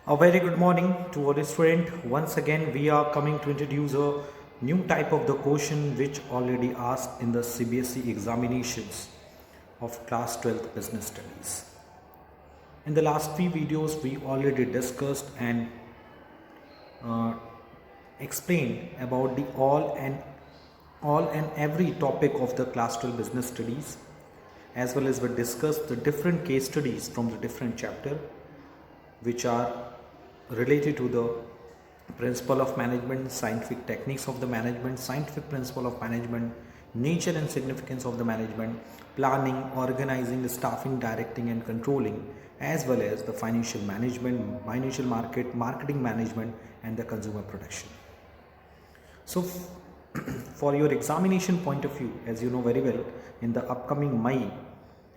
A very good morning to all students. Once again, we are coming to introduce a new type of the question which already asked in the CBSE examinations of class 12th business studies. In the last few videos, we already discussed and uh, explained about the all and every topic of the class 12 business studies, as well as we discussed the different case studies from the different chapter which are related to the principle of management, scientific techniques of the management, scientific principle of management, nature and significance of the management, planning, organizing, staffing, directing and controlling, as well as the financial management, financial marketing management and the consumer protection. So for your examination point of view, as you know very well, in the upcoming मई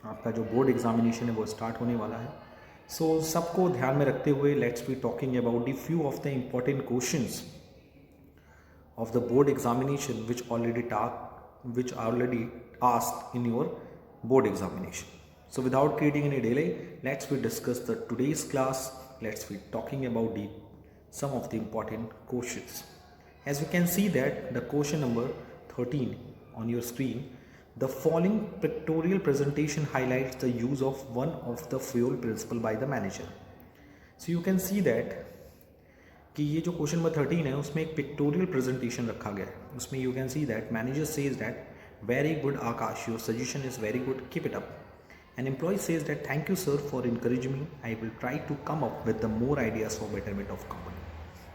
आपका जो board examination है वो start होने वाला है. सो सबको ध्यान में रखते हुए let's be talking about the few of the important questions of the board examination which already asked in your board examination. So without creating any delay, let's we discuss the today's class. Let's be talking about some of the important questions. As you can see that the question number 13 on your screen, the following pictorial presentation highlights the use of one of the fuel principle by the manager. So you can see that कि ये जो question number 13 है उसमें एक pictorial presentation रखा गया है. उसमें you can see that manager says that very good Akash, your suggestion is very good, keep it up. An employee says that thank you sir for encouraging me, I will try to come up with the more ideas for betterment of company.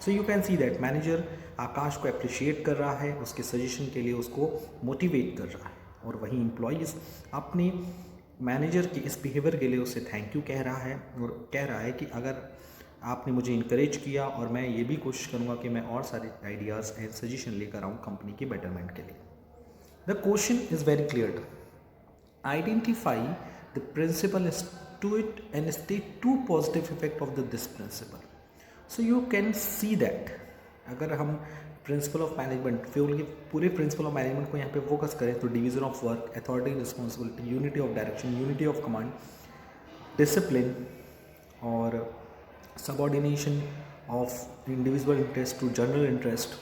So you can see that manager Akash को appreciate कर रहा है, उसके suggestion के लिए उसको motivate कर रहा है, और वहीं एम्प्लॉयज़ अपने मैनेजर के इस बिहेवियर के लिए उसे थैंक यू कह रहा है और कह रहा है कि अगर आपने मुझे इनकरेज किया और मैं ये भी कोशिश करूँगा कि मैं और सारे आइडियाज़ एंड सजेशन लेकर आऊँ कंपनी के बेटरमेंट के लिए. The question is very clear. Identify the principle to it and state to positive effect of this principle. So you can see that अगर हम प्रिंसिपल ऑफ मैनेजमेंट फ्यूल के पूरे principal of management को यहाँ पे focus करें तो division of work, authority and responsibility, unity of direction, unity of command, discipline और subordination of individual interest to general interest,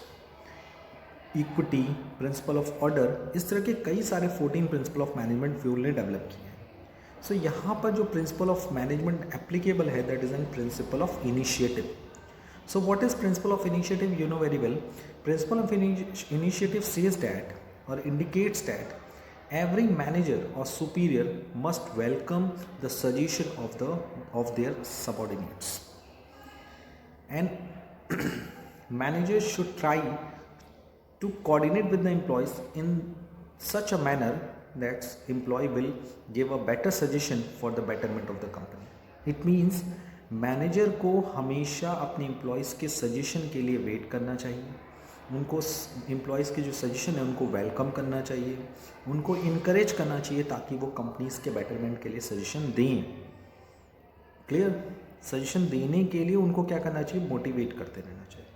equity, principal of order, इस तरह के कई सारे 14 प्रिंसिपल ऑफ मैनेजमेंट फ्यूल ने डेवलप किए हैं. सो यहाँ पर जो प्रिंसिपल ऑफ मैनेजमेंट एप्लीकेबल है that is N principal of initiative. So what is principle of initiative? You know very well. Principal of initiative says that और indicates that every manager or superior must welcome the suggestion of their subordinates, and managers should try to coordinate with the employees in such a manner that employee will give a better suggestion for the betterment of the company. It means manager को हमेशा अपने employees के suggestion के लिए wait करना चाहिए, उनको employees के जो सजेशन है उनको वेलकम करना चाहिए, उनको इनकरेज करना चाहिए ताकि वो कंपनीज़ के बेटरमेंट के लिए सजेशन दें. क्लियर? सजेशन देने के लिए उनको क्या करना चाहिए? मोटिवेट करते रहना चाहिए.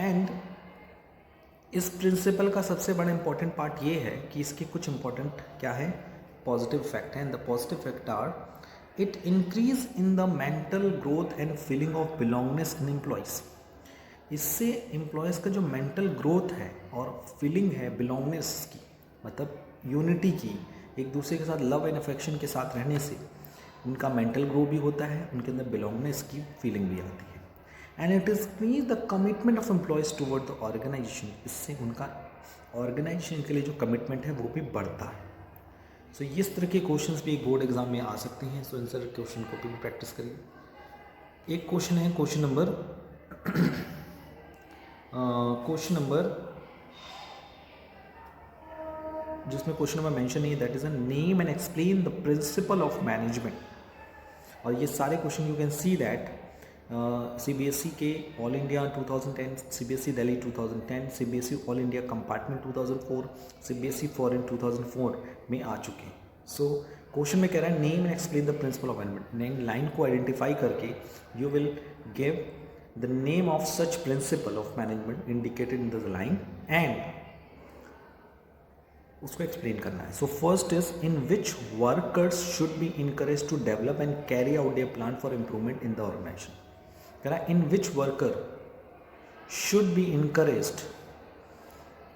एंड इस प्रिंसिपल का सबसे बड़ा इंपॉर्टेंट पार्ट ये है कि इसके कुछ इंपॉर्टेंट क्या है? पॉजिटिव इफेक्ट है. And the positive effect are it increase in the mental growth and feeling of belongingness in employees. इससे एम्प्लॉयज़ का जो मेंटल ग्रोथ है और फीलिंग है बिलोंगनेस की, मतलब यूनिटी की, एक दूसरे के साथ लव एंड अफेक्शन के साथ रहने से उनका मेंटल ग्रो भी होता है, उनके अंदर बिलोंगनेस की फीलिंग भी आती है. And it is increase the commitment of employees toward the organisation. इससे उनका ऑर्गेनाइजेशन के लिए जो कमिटमेंट है वो भी बढ़ता है. सो इस तरह के क्वेश्चंस भी एक बोर्ड एग्जाम में आ सकते हैं. सो इन सारे क्वेश्चन को भी प्रैक्टिस करिए. एक क्वेश्चन है क्वेश्चन नंबर जिसमें क्वेश्चन नंबर मेंशन नहीं है, that is a name and explain the principle of management. और ये सारे question you can see that CBSE के all India 2010, CBSE Delhi 2010, CBSE all India compartment 2004, CBSE foreign 2004 में आ चुके हैं. सो क्वेश्चन में कह रहा है name and explain the principle of management. Name line को आइडेंटिफाई करके you will give the name of such principle of management indicated in the line and उसको एक्सप्लेन करना है. So first is in which workers should be encourage to develop and carry out their plan for improvement in the organisation. कह रहा है in which worker should be encouraged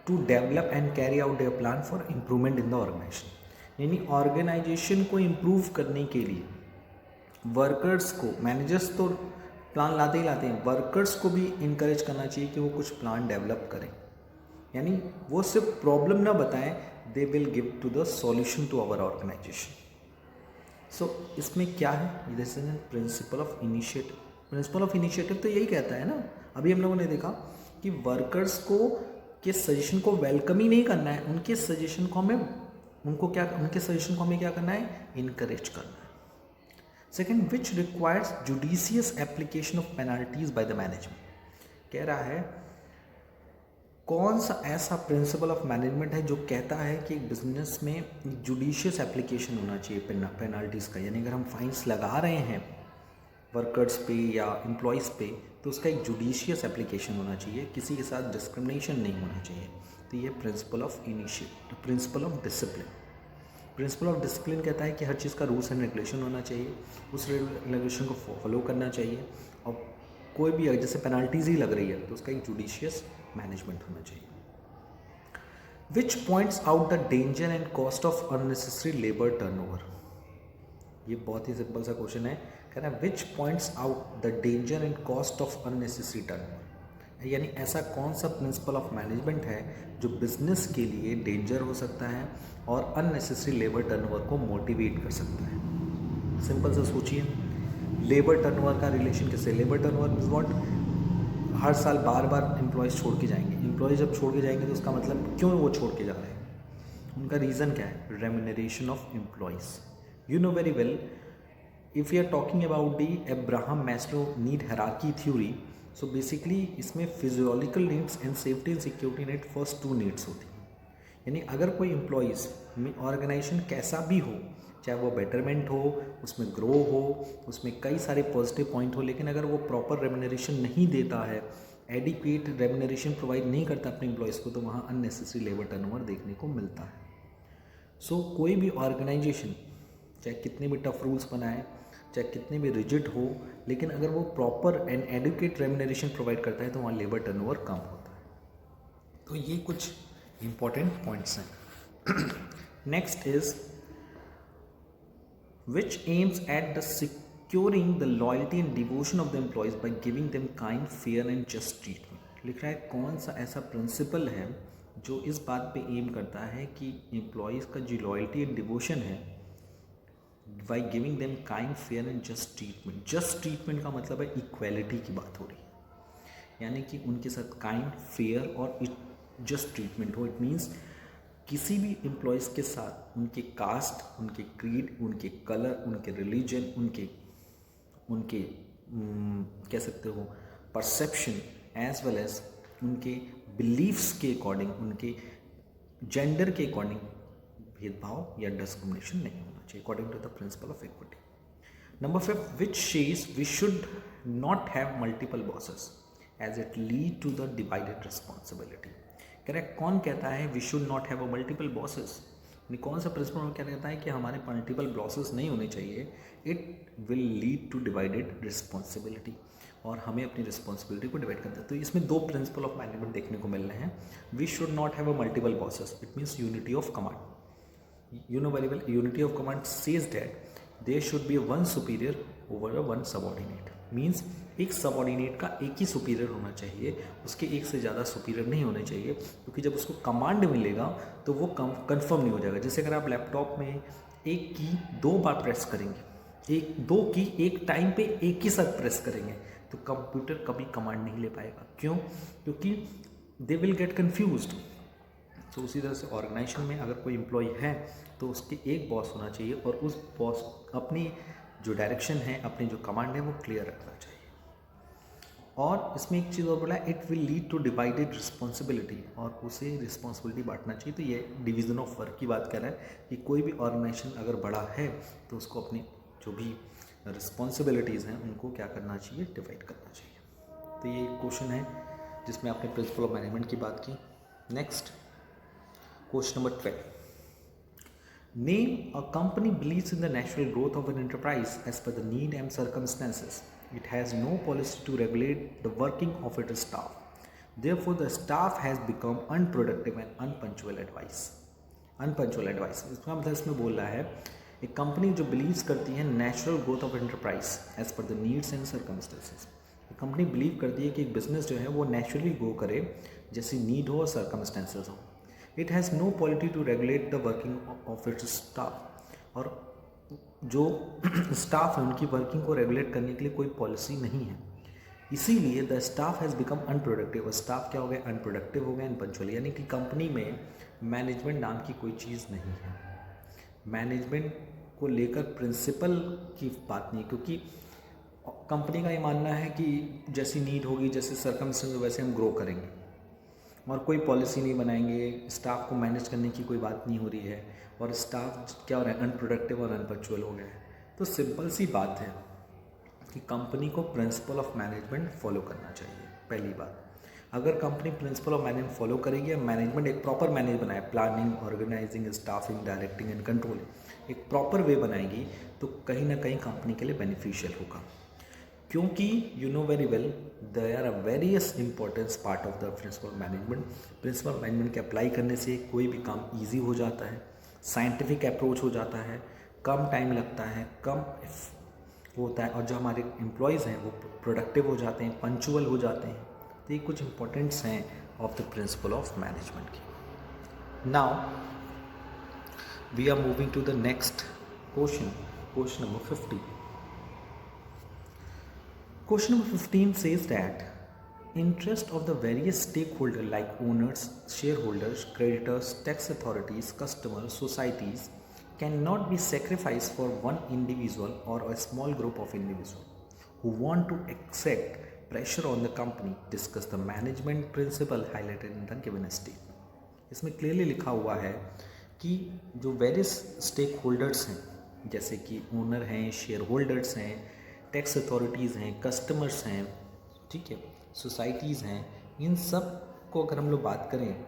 to develop and carry out their plan for improvement in the organisation. यानी organisation को improve करने के लिए workers को, managers तो प्लान लाते ही लाते हैं, वर्कर्स को भी इनकरेज करना चाहिए कि वो कुछ प्लान डेवलप करें। यानी वो सिर्फ प्रॉब्लम ना बताएं, they will give to the solution to our organisation. So इसमें क्या है, this is principle of initiative. Principle of initiative तो यही कहता है ना, अभी हम लोगों ने देखा कि वर्कर्स को के सजेशन को वेलकम ही नहीं करना है, उनके सजेशन को हमें क्या करना है, इनकरेज करना है। Second, which requires judicious application of penalties by the management. कह रहा है कौन सा ऐसा प्रिंसिपल ऑफ मैनेजमेंट है जो कहता है कि बिजनेस में जुडिशियस एप्लीकेशन होना चाहिए पेनल्टीज़ का। यानी अगर हम फाइन्स लगा रहे हैं वर्कर्स पे या एम्प्लॉयज़ पे, तो उसका एक जुडिशियस एप्लीकेशन होना चाहिए, किसी के साथ डिस्क्रिमिनेशन नहीं होना चाहिए। तो ये principle of principal of discipline. Principal of discipline कहता है कि हर चीज़ का रूल्स एंड रेगुलेशन होना चाहिए, उस रेगुलेशन को फॉलो करना चाहिए, और कोई भी जैसे पेनल्टीज़ ही लग रही है तो उसका एक जुडिशियस मैनेजमेंट होना चाहिए। Which points out the danger and cost of unnecessary labour turnover. ये बहुत ही सिंपल सा क्वेश्चन है, कह रहा है which points out the danger and cost of unnecessary turnover. यानी ऐसा कौन सा प्रिंसिपल ऑफ मैनेजमेंट है जो बिजनेस के लिए डेंजर हो सकता है और अननेसेसरी लेबर टर्नओवर को मोटिवेट कर सकता है। सिंपल सा सोचिए, लेबर टर्नओवर का रिलेशन किससे, लेबर टर्नओवर इज व्हाट, हर साल बार बार एम्प्लॉयज़ छोड़ के जाएंगे। एम्प्लॉयज़ जब छोड़ के जाएंगे तो उसका मतलब क्यों वो छोड़ के जा रहे हैं, उनका रीज़न क्या है, remuneration of employees. You know very well, if you are talking about the Abraham Maslow need hierarchy theory, so basically इसमें physiological needs and safety and security need first 2 needs होती हैं। यानी अगर कोई एम्प्लॉयज़ में organisation कैसा भी हो, चाहे वो बेटरमेंट हो, उसमें ग्रो हो, उसमें कई सारे पॉजिटिव पॉइंट हो, लेकिन अगर वो प्रॉपर रेम्यूनरेशन नहीं देता है, एडिक्वेट रेम्यूनरेशन प्रोवाइड नहीं करता अपने एम्प्लॉयज़ को, तो वहाँ अननेसेसरी लेबर टर्नओवर देखने को मिलता है। सो कोई भी ऑर्गेनाइजेशन चाहे कितने भी टफ रूल्स बनाए, चाहे कितने भी रिजिड हो, लेकिन अगर वो proper and adequate remuneration provide करता है तो वहाँ लेबर टर्नओवर कम होता है। तो ये कुछ इंपॉर्टेंट पॉइंट्स हैं। Next is which aims at the securing the loyalty and devotion of the employees by giving them kind, fair and just treatment। लिख रहा है कौन सा ऐसा प्रिंसिपल है जो इस बात पे एम करता है कि एम्प्लॉयज़ का जो लॉयल्टी एंड डिवोशन है, by giving them kind, fair and just treatment. Just treatment का मतलब है इक्वालिटी की बात हो रही है, यानी कि उनके साथ काइंड, फेयर और जस्ट ट्रीटमेंट हो। इट मीन्स किसी भी एम्प्लॉयज़ के साथ उनके कास्ट, उनके क्रीड, उनके कलर, उनके रिलीजन, उनके कह सकते हो परसेप्शन, एज वेल एज उनके बिलीफ्स के अकॉर्डिंग, उनके जेंडर के अकॉर्डिंग भेदभाव या डिस्क्रिमिनेशन नहीं होना चाहिए, according to the principle of equity. Number 5, which says we should not have multiple bosses as it lead to the divided responsibility. Correct, कौन कहता है we should not have a multiple bosses, कौन सा principal क्या कहता है कि हमारे मल्टीपल बॉसेस नहीं होने चाहिए, it will lead two divided responsibility, और हमें अपनी रिस्पॉन्सिबिलिटी को डिवाइड करते हैं। तो इसमें 2 प्रिंसिपल ऑफ मैनेजमेंट देखने को मिल रहे हैं। We should not have a multiple bosses, it means unity of command. You know very well, unity of command says that there should be one superior over a one subordinate. Means एक subordinate का एक ही superior होना चाहिए, उसके एक से ज़्यादा superior नहीं होने चाहिए, क्योंकि जब उसको कमांड मिलेगा तो वो कंफर्म नहीं हो जाएगा। जैसे अगर आप लैपटॉप में एक की 2 बार प्रेस करेंगे, 2 की एक टाइम पे एक ही साथ प्रेस करेंगे, तो कंप्यूटर कभी कमांड नहीं ले पाएगा। क्यों? क्योंकि दे विल गेट कन्फ्यूज्ड। तो उसी तरह से ऑर्गेनाइजेशन में अगर कोई एम्प्लॉय है तो उसके एक बॉस होना चाहिए, और उस बॉस अपनी जो डायरेक्शन है, अपनी जो कमांड है, वो क्लियर रखना चाहिए। और इसमें एक चीज़ और बोला, it will lead two divided responsibility, और उसे रिस्पॉन्सिबिलिटी बांटना चाहिए। तो ये डिवीज़न ऑफ वर्क की बात कर रहा है कि कोई भी ऑर्गेनाइजेशन अगर बड़ा है तो उसको अपनी जो भी रिस्पॉन्सिबिलिटीज़ हैं उनको क्या करना चाहिए, डिवाइड करना चाहिए। तो ये क्वेश्चन है जिसमें आपने प्रिंसिपल ऑफ मैनेजमेंट की बात की। Next question number 12, name a company believes in the natural growth of an enterprise as per the need and circumstances It has no policy to regulate the working of its staff. Therefore, the staff has become unproductive and unpunctual advice. Unpunctual advice, इसका मतलब इसमें बोल रहा है एक company जो believes करती है natural growth of enterprise as per the needs and circumstances. Company believe करती है कि एक बिजनेस जो है वो नेचुरली ग्रो करे जैसी नीड हो और सर्कमस्टेंसेस हो। It has no policy to regulate the working of its staff, और जो स्टाफ है उनकी वर्किंग को रेगुलेट करने के लिए कोई पॉलिसी नहीं है। इसीलिए the staff has become unproductive. Staff क्या हो गया? अनप्रोडक्टिव हो गया, अनपंचुअल। यानी कि कंपनी में मैनेजमेंट नाम की कोई चीज़ नहीं है। मैनेजमेंट को लेकर प्रिंसिपल की बात नहीं, क्योंकि कंपनी का ये मानना है कि जैसी नीड होगी, जैसे सर्कमस्टेंस वैसे हम ग्रो करेंगे, और कोई पॉलिसी नहीं बनाएंगे। स्टाफ को मैनेज करने की कोई बात नहीं हो रही है, और स्टाफ क्या हो रहा है? अनप्रोडक्टिव और अनपंचुअल हो गया है। तो सिंपल सी बात है कि कंपनी को प्रिंसिपल ऑफ मैनेजमेंट फॉलो करना चाहिए। पहली बात, अगर company principle of management follow करेगी, मैनेजमेंट एक प्रॉपर मैनेज बनाए, planning, organising, staffing, directing and controlling, एक प्रॉपर वे बनाएगी, तो कहीं ना कहीं कंपनी के लिए बेनिफिशियल होगा। क्योंकि you know very well there are various importance part of the principle management. Principle management के अप्लाई करने से कोई भी काम ईजी हो जाता है, साइंटिफिक अप्रोच हो जाता है, कम टाइम लगता है, कम होता है, और जो हमारे एम्प्लॉयज़ हैं वो प्रोडक्टिव हो जाते हैं, पंचुअल हो जाते हैं। तो ये कुछ इंपॉर्टेंट्स हैं of the principle of management की। Now we are moving to the next question, question number 50. Question number 15 says that interest of the various stakeholders like owners, shareholders, creditors, tax authorities, customers, societies cannot be sacrificed for one individual or a small group of individuals who want to exert pressure on the company. Discuss the management principle highlighted in the given statement. इसमें clearly लिखा हुआ है कि जो various stake holders हैं, जैसे कि owner हैं, शेयर होल्डर्स हैं, टैक्स अथॉरिटीज़ हैं, कस्टमर्स हैं, ठीक है, सोसाइटीज़ हैं, इन सब को अगर हम लोग बात करें,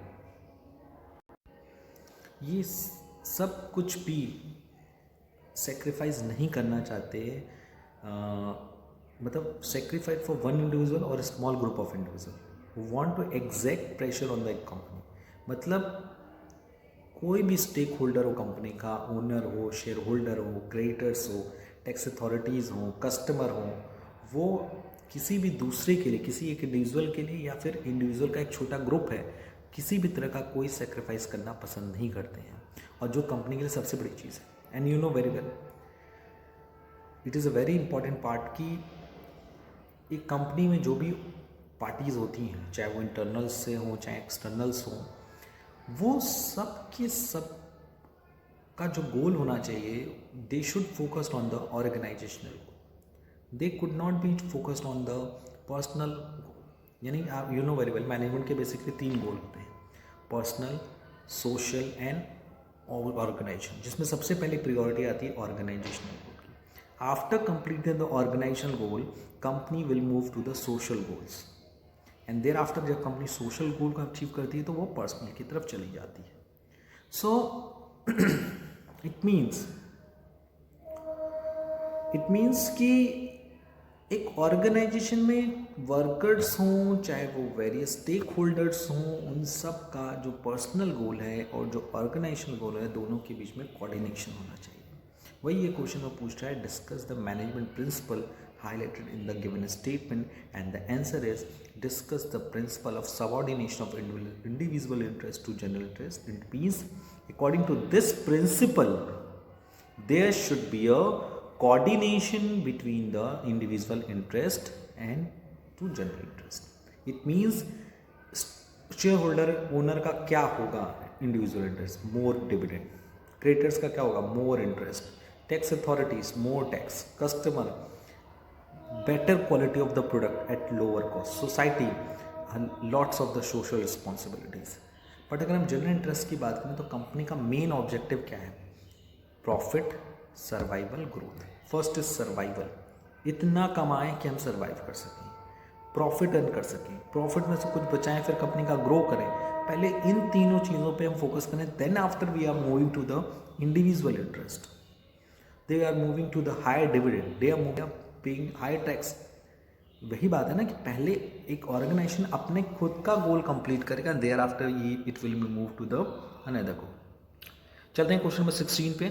ये सब कुछ भी सेक्रीफाइस नहीं करना चाहते, मतलब सेक्रीफाइस फॉर वन इंडिविजुअल और small group of individual want to exact pressure on the company. मतलब कोई भी स्टेक होल्डर हो कंपनी का, ओनर हो, शेयर होल्डर हो, क्रेडिटर्स हो, टैक्स अथॉरिटीज़ हों, कस्टमर हों, वो किसी भी दूसरे के लिए, किसी एक इंडिविजुअल के लिए या फिर इंडिविजुअल का एक छोटा ग्रुप है, किसी भी तरह का कोई सेक्रीफाइस करना पसंद नहीं करते हैं, और जो कंपनी के लिए सबसे बड़ी चीज़ है। And you know very well it is a very important part कि एक कंपनी में जो भी पार्टीज़ होती हैं, चाहे वो इंटरनल्स से हों चाहे एक्सटर्नल्स हों, वो सब के सब का जो गोल होना चाहिए, they should focused on the organisational goal, they could not be focused on the personal. यानी आप you know very well management के बेसिकली 3 गोल होते हैं, पर्सनल, सोशल एंड ऑर्गेनाइजेशन, जिसमें सबसे पहले प्रियोरिटी आती है ऑर्गेनाइजेशनल गोल की। After completing the organisational goal, company will move to the social goals, and there after जब कंपनी सोशल गोल को अचीव करती है तो वो पर्सनल की तरफ चली जाती है। सो इट मीन्स कि एक ऑर्गेनाइजेशन में वर्कर्स हों चाहे वो वेरियस स्टेक होल्डर्स हों, उन सब का जो पर्सनल गोल है और जो ऑर्गेनाइजेशनल गोल है, दोनों के बीच में कोऑर्डिनेशन होना चाहिए। वही ये क्वेश्चन में पूछ रहा है, discuss the management principle highlighted in the given statement, and the answer is discuss the principle of subordination of individual interest to general interest. It means according to this principle there should be a coordination between the individual interest and to general interest. It means shareholder owner का क्या होगा individual interest, more dividend, creditors का क्या होगा, more interest, tax authorities more tax, customer better quality of the product at lower cost, society lots of the social responsibilities. But अगर हम general interest की बात करें तो कंपनी का मेन ऑब्जेक्टिव क्या है, profit, survival, growth. First is survival, इतना कमाएं कि हम सर्वाइव कर सकें, प्रॉफिट अर्न कर सकें, प्रॉफिट में से कुछ बचाएं, फिर कंपनी का ग्रो करें। पहले इन तीनों चीज़ों पे हम फोकस करें, then after we are moving to the individual interest, they are moving to the higher dividend, they are moving paying high tax, वही बात है ना कि पहले एक ऑर्गेनाइजेशन अपने खुद का गोल कंप्लीट करेगा, देयर आफ्टर ये it will move to the another goal. चलते हैं क्वेश्चन नंबर 16 पे।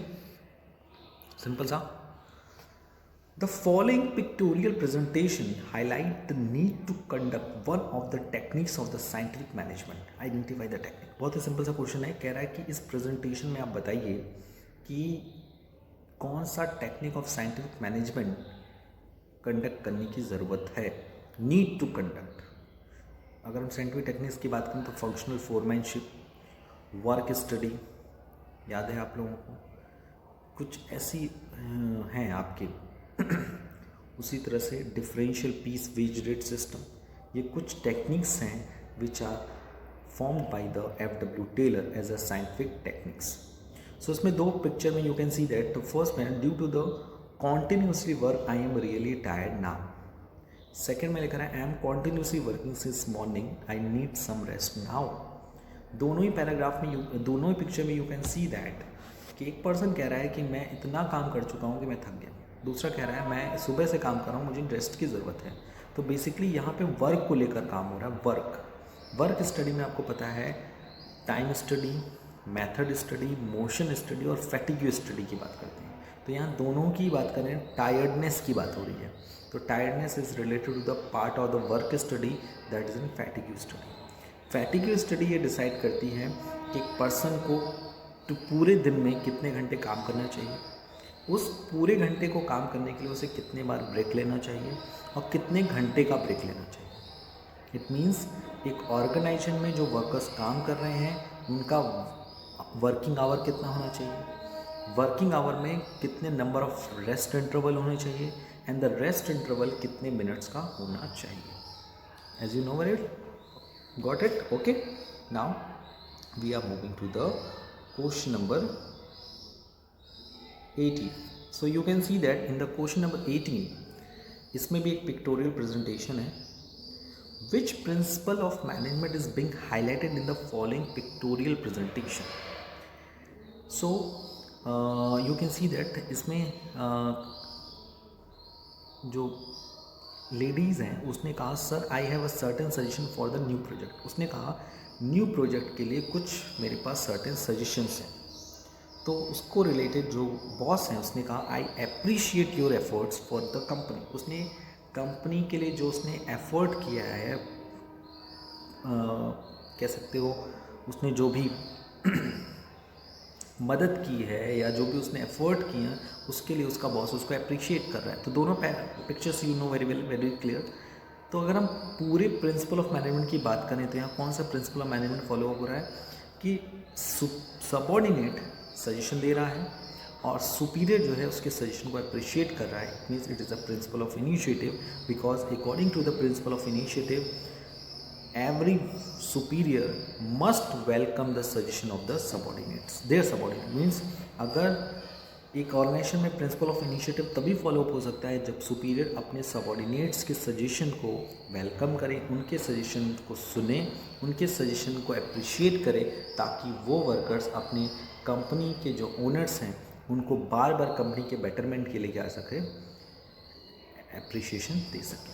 सिंपल सा, the following pictorial presentation highlight the need to conduct one of the techniques of the scientific management, identify the technique. बहुत ही simple सा question है, कह रहा है कि इस प्रेजेंटेशन में आप बताइए कि कौन सा technique of scientific management conduct करने की ज़रूरत है, नीड टू कंडक्ट। अगर हम साइंटिफिक टेक्निक्स की बात करें तो फंक्शनल फोरमैनशिप, वर्क स्टडी, याद है आप लोगों को, कुछ ऐसी हैं आपके उसी तरह से differential piece wage rate system, ये कुछ टेक्निक्स हैं which are formed by the F.W. Taylor as a scientific techniques. So इसमें दो पिक्चर में you can see that the first में due to the continuously work I am really tired now. Second में लिखा है I am continuously working since morning I need some rest now. दोनों ही paragraph में दोनों ही पिक्चर में यू कैन सी दैट कि एक पर्सन कह रहा है कि मैं इतना काम कर चुका हूँ कि मैं थक गया, दूसरा कह रहा है मैं सुबह से काम कर रहा हूँ, मुझे रेस्ट की ज़रूरत है। तो बेसिकली यहाँ पे वर्क को लेकर काम हो रहा है। वर्क स्टडी में आपको पता है time study, method study, motion study और फैटिग स्टडी की बात करते हैं। तो यहाँ दोनों की बात करें, टायर्डनेस की बात हो रही है, तो tiredness is related to the part of the work study that is in fatigue study. Fatigue study ये डिसाइड करती है कि एक पर्सन को तो पूरे दिन में कितने घंटे काम करना चाहिए, उस पूरे घंटे को काम करने के लिए उसे कितने बार ब्रेक लेना चाहिए और कितने घंटे का ब्रेक लेना चाहिए। इट मीन्स एक ऑर्गेनाइजेशन में जो वर्कर्स काम कर रहे हैं उनका वर्किंग आवर कितना होना चाहिए, वर्किंग आवर में कितने नंबर ऑफ रेस्ट इंटरवल होने चाहिए एंड द रेस्ट इंटरवल कितने मिनट्स का होना चाहिए। As you know very got it, okay? Now we are moving to the question number 18. So you can see that in the question number 18 इसमें भी एक pictorial presentation है। Which principle of management is being highlighted in the following pictorial presentation? So you can see that इसमें जो ladies हैं उसने कहा sir I have a certain suggestion for the new project. उसने कहा न्यू प्रोजेक्ट के लिए कुछ मेरे पास सर्टेन सजेशंस हैं। तो उसको रिलेटेड जो बॉस हैं उसने कहा I appreciate your efforts for the company. उसने कंपनी के लिए जो उसने एफर्ट किया है, कह सकते हो उसने जो भी मदद की है या जो भी उसने एफर्ट किया उसके लिए उसका बॉस उसको अप्रिशिएट कर रहा है। तो दोनों pictures you know very well, very clear. तो अगर हम पूरे प्रिंसिपल ऑफ मैनेजमेंट की बात करें तो यहाँ कौन सा प्रिंसिपल ऑफ मैनेजमेंट फॉलो हो रहा है कि सबऑर्डिनेट सजेशन दे रहा है और सुपीरियर जो है उसके सजेशन को अप्रिशिएट कर रहा है। It means it is a principle of initiative, because according to the principle of initiative every superior must welcome the suggestion of the subordinates, their subordinate means अगर एक ऑर्गेनाइजेशन में प्रिंसिपल ऑफ इनिशिएटिव तभी follow up हो सकता है जब superior अपने subordinates के सजेशन को वेलकम करे, उनके सजेशन को सुने, उनके सजेशन को अप्रिशिएट करे, ताकि वो वर्कर्स अपनी कंपनी के जो ओनर्स हैं उनको बार बार कंपनी के बेटरमेंट के लिए क्या सके, अप्रिशिएशन दे सके।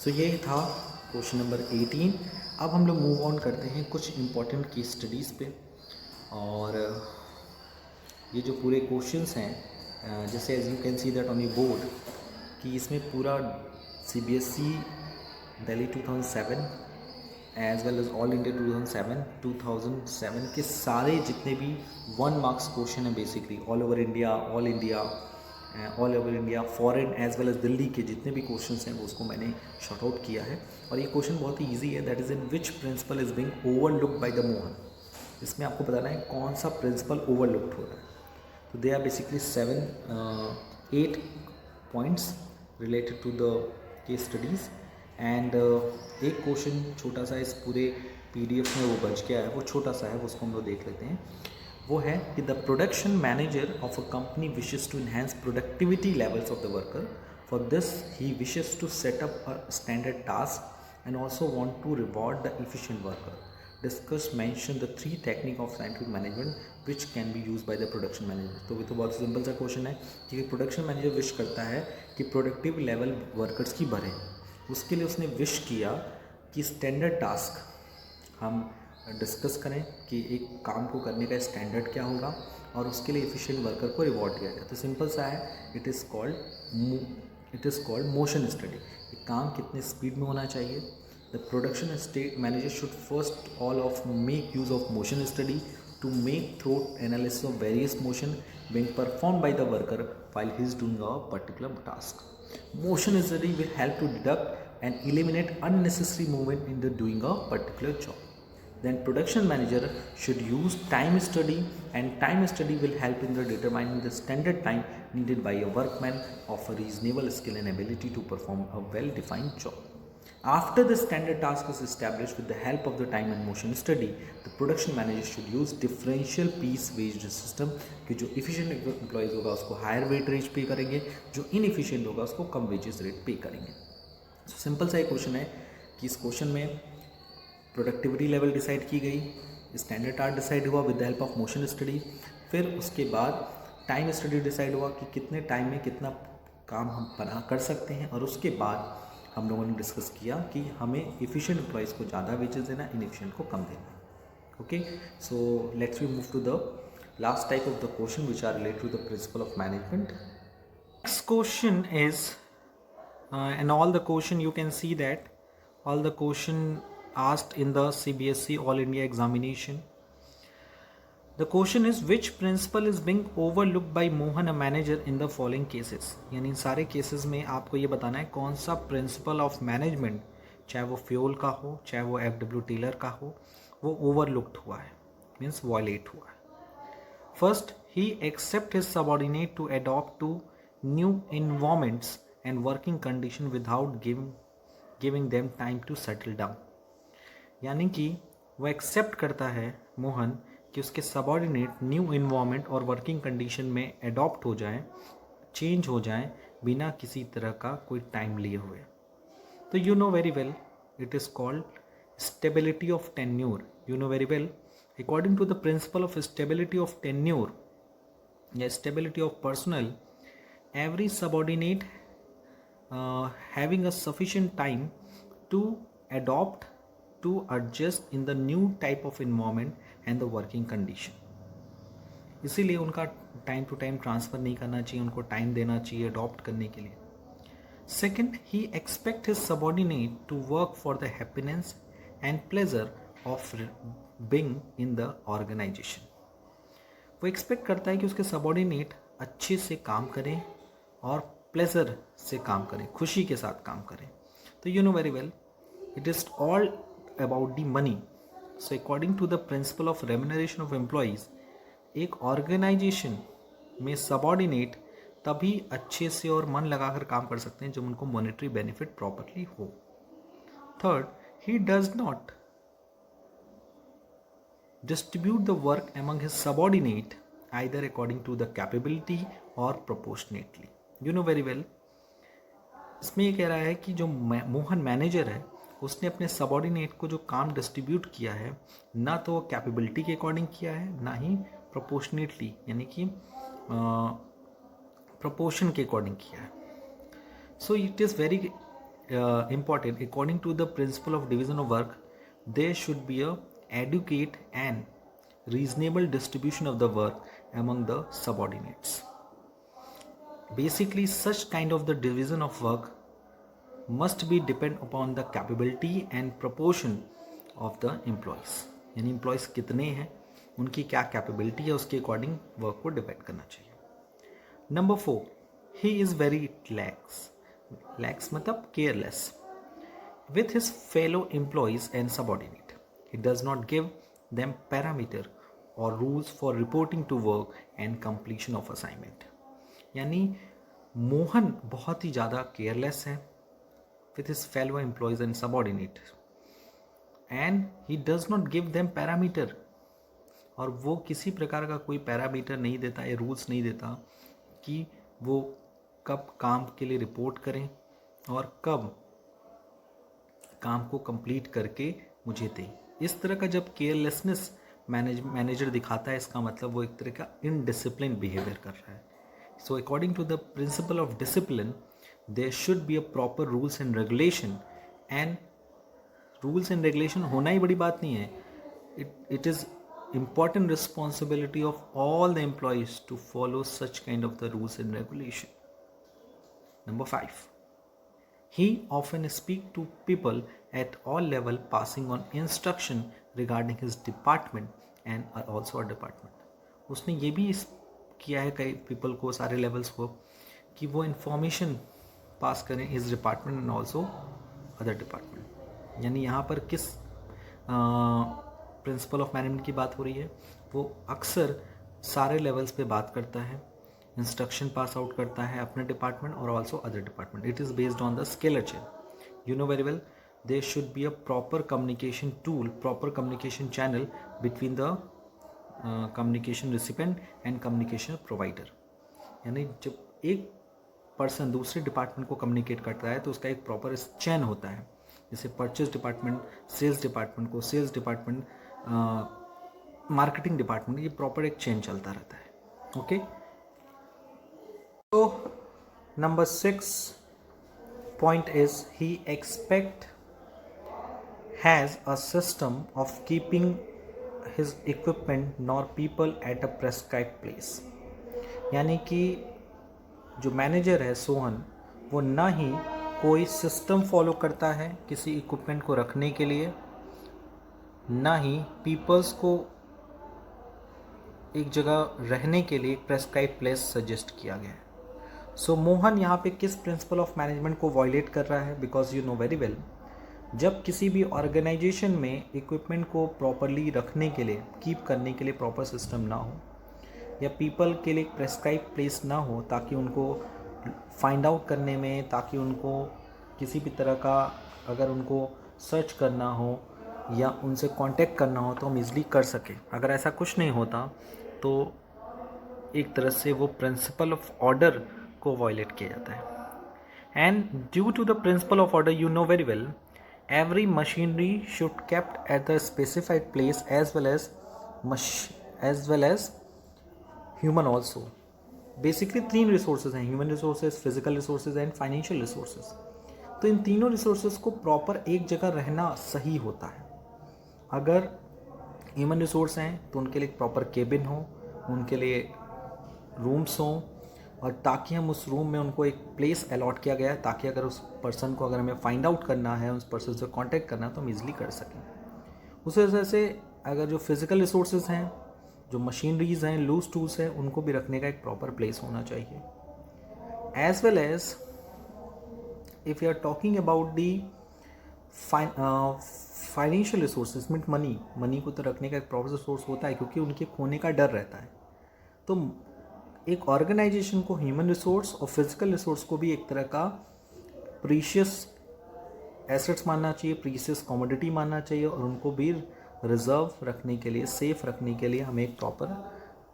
सो ये था क्वेश्चन नंबर 18। अब हम लोग मूव ऑन करते हैं कुछ इम्पॉर्टेंट केस स्टडीज़ पे। और ये जो पूरे क्वेश्चंस हैं जैसे as you can see that on your board कि इसमें पूरा CBSE Delhi 2007 as well as all India 2007 के सारे जितने भी 1 मार्क्स क्वेश्चन हैं basically all over India foreign as well as Delhi के जितने भी क्वेश्चंस हैं वो उसको मैंने शॉर्ट आउट किया है। और ये क्वेश्चन बहुत ही इजी है, that is in which principle is being overlooked by the Mohan. इसमें आपको बताना है कौन सा प्रिंसिपल ओवरलुक्ड हो रहा है। तो they are basically 8 points related to the case studies and एक क्वेश्चन छोटा सा इस पूरे PDF में वो बच गया है, वो छोटा सा है, वो उसको हम लोग देख लेते हैं। वो है कि the production manager of a company wishes to enhance productivity levels of the worker. For this he wishes to set up a standard task and also want to reward the efficient worker. Discuss mention the 3 technique of scientific management which can be use by the production manager. तो ये तो बहुत simple सा question है कि production manager wish करता है कि प्रोडक्टिव लेवल वर्कर्स की बढ़े, उसके लिए उसने विश किया कि स्टैंडर्ड टास्क हम डिस्कस करें कि एक काम को करने का स्टैंडर्ड क्या होगा और उसके लिए एफिशिएंट वर्कर को रिवॉर्ड किया जाए। तो सिंपल सा है, it is called motion study. एक काम कितने स्पीड में होना चाहिए। The production state manager should first all of make use of motion study to make through analysis of various motion being performed by the worker while he is doing a particular task. Motion study will help to deduct and eliminate unnecessary movement in the doing a particular job. Then production manager should use time study, and time study will help in the determining the standard time needed by a workman of a reasonable skill and ability to perform a well defined job. After the standard task is established with the help of the time and motion study, the production manager should use differential piece wage system कि जो efficient employees होगा उसको higher wage rate पे करेंगे, जो inefficient होगा उसको कम wages rate पे करेंगे। So सिंपल सा एक क्वेश्चन है कि इस क्वेश्चन में प्रोडक्टिविटी लेवल डिसाइड की गई, स्टैंडर्ड टास्क डिसाइड हुआ with the help of motion study, फिर उसके बाद टाइम स्टडी डिसाइड हुआ कि कितने टाइम में कितना काम हम बना कर सकते हैं, और उसके बाद हम लोगों ने डिस्कस किया कि हमें एफिशिएंट एम्प्लॉयज़ को ज़्यादा वेजेस देना, इनएफिशिएंट को कम देना। Okay, so let's we move to the last type of the question which are related to the principle of management. Next question is and all the question you can see that all the question asked in the CBSE All India examination. The question is which principle is being overlooked by Mohan, a manager, in the following cases. यानी सारे cases में आपको ये बताना है कौन सा principal of management, चाहे वो फ्यूल का हो चाहे वो FW टेलर का हो, वो ओवरलुक्ड हुआ है, मीन्स वॉयलेट हुआ है। First, he except his subordinate to adopt to new environments and working condition without giving them time to settle down. यानी कि वो एक्सेप्ट करता है मोहन कि उसके सबऑर्डिनेट न्यू इन्वायरमेंट और वर्किंग कंडीशन में एडॉप्ट हो जाएं, चेंज हो जाएं बिना किसी तरह का कोई टाइम लिए हुए। तो you know very well it is called stability of tenure. You know very well according to the principle of stability of tenure या stability of personal, every subordinate having a sufficient time to adopt, to adjust in the new type of environment and the working condition. इसीलिए उनका time to time transfer नहीं करना चाहिए, उनको time देना चाहिए adopt करने के लिए। Second, he expect his subordinate to work for the happiness and pleasure of being in the organisation. वो एक्सपेक्ट करता है कि उसके सबऑर्डिनेट अच्छे से काम करें और प्लेजर से काम करें, खुशी के साथ काम करें। तो you know very well it is all about the money. So according to the principle of remuneration of employees, एक ऑर्गेनाइजेशन में सबऑर्डिनेट तभी अच्छे से और मन लगाकर काम कर सकते हैं जब उनको मॉनेटरी बेनिफिट प्रॉपर्ली हो। Third, he does not distribute the work among his subordinate either according to the capability or proportionately. You know very well, इसमें ये कह रहा है कि जो मोहन मैनेजर है उसने अपने सबऑर्डिनेट को जो काम डिस्ट्रीब्यूट किया है ना तो वो कैपेबिलिटी के अकॉर्डिंग किया है ना ही प्रोपोर्शनेटली यानी कि प्रोपोर्शन के अकॉर्डिंग किया है। So it is very important according to the principle of division of work, there should be a adequate and reasonable distribution of the work among the subordinates. Basically, such kind of the division of work must be depend upon the capability and proportion of the employees. यानी employees कितने हैं, उनकी क्या capability है, उसके according work को depend करना चाहिए। Number 4, he is very lax. Lax मतलब careless with his fellow employees and subordinate. He does not give them parameter or rules for reporting to work and completion of assignment. यानी मोहन बहुत ही ज़्यादा careless है with his fellow employees and subordinate and he does not give them parameter, और वो किसी प्रकार का कोई पैरामीटर नहीं देता या रूल्स नहीं देता कि वो कब काम के लिए रिपोर्ट करें और कब काम को कंप्लीट करके मुझे दें। इस तरह का जब केयरलेसनेस मैनेजर दिखाता है, इसका मतलब वो एक तरह का इनडिसिप्लिन बिहेवियर कर रहा है। So according to the principle of discipline, there should be a proper rules and regulation, and rules and regulation होना ही बड़ी बात नहीं है. It is important responsibility of all the employees to follow such kind of the rules and regulation. Number 5. He often speak to people at all level, passing on instruction regarding his department and also a department. उसने ये भी किया है कई people को, सारे levels को, कि वो information पास करें his department and also other department. यानी यहाँ पर किस प्रिंसिपल ऑफ मैनेजमेंट की बात हो रही है? वो अक्सर सारे लेवल्स पे बात करता है, इंस्ट्रक्शन पास आउट करता है अपने डिपार्टमेंट और also other department. It is based on the scalar chain. You know very well there should be a proper communication tool, proper communication channel between the communication recipient and communication provider. यानी जब एक person दूसरे department को communicate करता है तो उसका एक प्रॉपर चैन होता है. जैसे परचेज डिपार्टमेंट सेल्स डिपार्टमेंट को, सेल्स डिपार्टमेंट मार्केटिंग डिपार्टमेंट, ये प्रॉपर एक चेन चलता रहता है. ओके, तो number 6 point is he expect has a system of keeping his equipment nor people at a prescribed place. यानी कि जो मैनेजर है सोहन, वो ना ही कोई सिस्टम फॉलो करता है किसी इक्विपमेंट को रखने के लिए, ना ही पीपल्स को एक जगह रहने के लिए प्रेस्क्राइब प्लेस सजेस्ट किया गया है. सो मोहन यहाँ पे किस प्रिंसिपल ऑफ मैनेजमेंट को वायलेट कर रहा है? Because you know very well, जब किसी भी ऑर्गेनाइजेशन में इक्विपमेंट को प्रॉपरली रखने के लिए, कीप करने के लिए प्रॉपर सिस्टम ना हो, या पीपल के लिए प्रेस्क्राइब प्लेस ना हो ताकि उनको फाइंड आउट करने में, ताकि उनको किसी भी तरह का अगर उनको सर्च करना हो या उनसे कांटेक्ट करना हो तो हम इजली कर सकें, अगर ऐसा कुछ नहीं होता तो एक तरह से वो प्रिंसिपल ऑफ ऑर्डर को वायलेट किया जाता है. And due to the principle of order, you know very well, every machinery should kept at the specified place as well as human also. Basically 3 resources हैं, human resources, physical resources and financial resources. तो इन तीनों resources को proper एक जगह रहना सही होता है. अगर ह्यूमन रिसोर्स हैं तो उनके लिए प्रॉपर केबिन हो, उनके लिए रूम्स हों, और ताकि हम उस रूम में उनको एक प्लेस अलॉट किया गया है ताकि अगर उस पर्सन को अगर हमें फाइंड आउट करना है, उस पर्सन से कांटेक्ट करना है तो हम इजीली कर सकें. उसी वजह से अगर जो फिजिकल रिसोर्सेज हैं, जो मशीनरीज हैं, लूज टूल्स हैं, उनको भी रखने का एक प्रॉपर प्लेस होना चाहिए. As well as if you are talking about the financial resources, meet money को तो रखने का एक प्रॉपर सोर्स होता है क्योंकि उनके खोने का डर रहता है. तो एक ऑर्गेनाइजेशन को ह्यूमन रिसोर्स और फिजिकल रिसोर्स को भी एक तरह का प्रीशियस एसेट्स मानना चाहिए, प्रीशियस कमोडिटी मानना चाहिए, और उनको भी रिजर्व रखने के लिए, सेफ रखने के लिए हमें एक प्रॉपर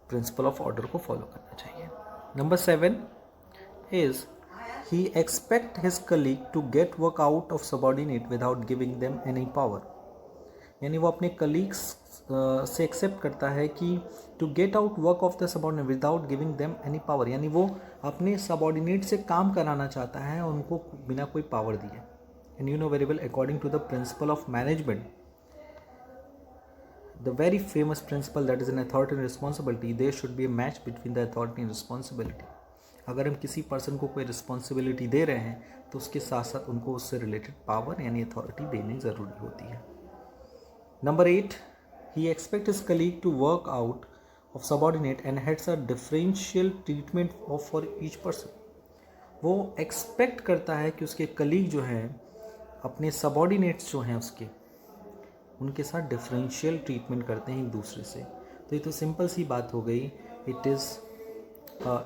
प्रिंसिपल ऑफ ऑर्डर को फॉलो करना चाहिए. Number 7 is he expect his colleague to get work out of subordinate without giving them any power. यानी वो अपने कलीग्स से एक्सेप्ट करता है कि to get out work of the subordinate without giving them any power. यानी वो अपने सबॉर्डिनेट से काम कराना चाहता है उनको बिना कोई पावर दिए. And you know very well, according to the principle of management, the very famous principle that is an authority and responsibility, there should be a match between the authority and responsibility. अगर हम किसी person को कोई responsibility दे रहे हैं तो उसके साथ साथ उनको उससे रिलेटेड पावर यानी अथॉरिटी देनी ज़रूरी होती है. Number 8, he expect his colleague to work out of subordinate and has a differential treatment for each person. वो एक्सपेक्ट करता है कि उसके कलीग जो हैं, अपने सबॉर्डिनेट्स जो हैं उसके, उनके साथ डिफरेंशियल ट्रीटमेंट करते हैं एक दूसरे से. तो ये तो सिंपल सी बात हो गई. It is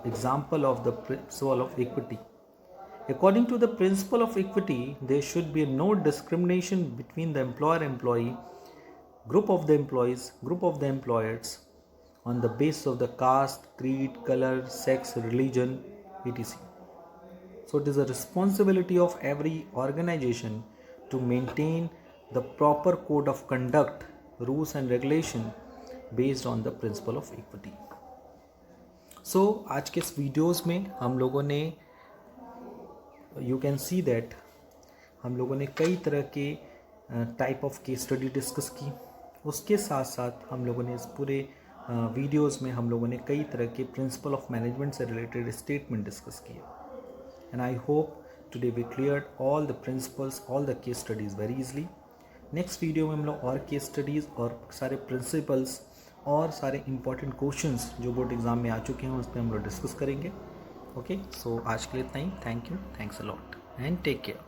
example of the principle of equity. According to the principle of equity, there should be no discrimination between the employer-employee, group of the employees, group of the employers on the basis of the caste, creed, color, sex, religion, etc. So it is a responsibility of every organization to maintain the proper code of conduct, rules and regulation based on the principle of equity. आज के इस videos में हम लोगों ने you can see that हम लोगों ने कई तरह के type of case study discuss की। उसके साथ साथ हम लोगों ने इस पूरे वीडियोस में हम लोगों ने कई तरह के प्रिंसिपल ऑफ मैनेजमेंट से रिलेटेड स्टेटमेंट डिस्कस किए। And I hope today we cleared all the principles, all the case studies very easily. Next video में हम लोग और केस स्टडीज़ और सारे प्रिंसिपल्स और सारे इंपॉर्टेंट क्वेश्चंस जो बोर्ड एग्जाम में आ चुके हैं उस पर हम लोग डिस्कस करेंगे। ओके, सो आज के लिए इतना ही। Thank you, thanks a lot and take care.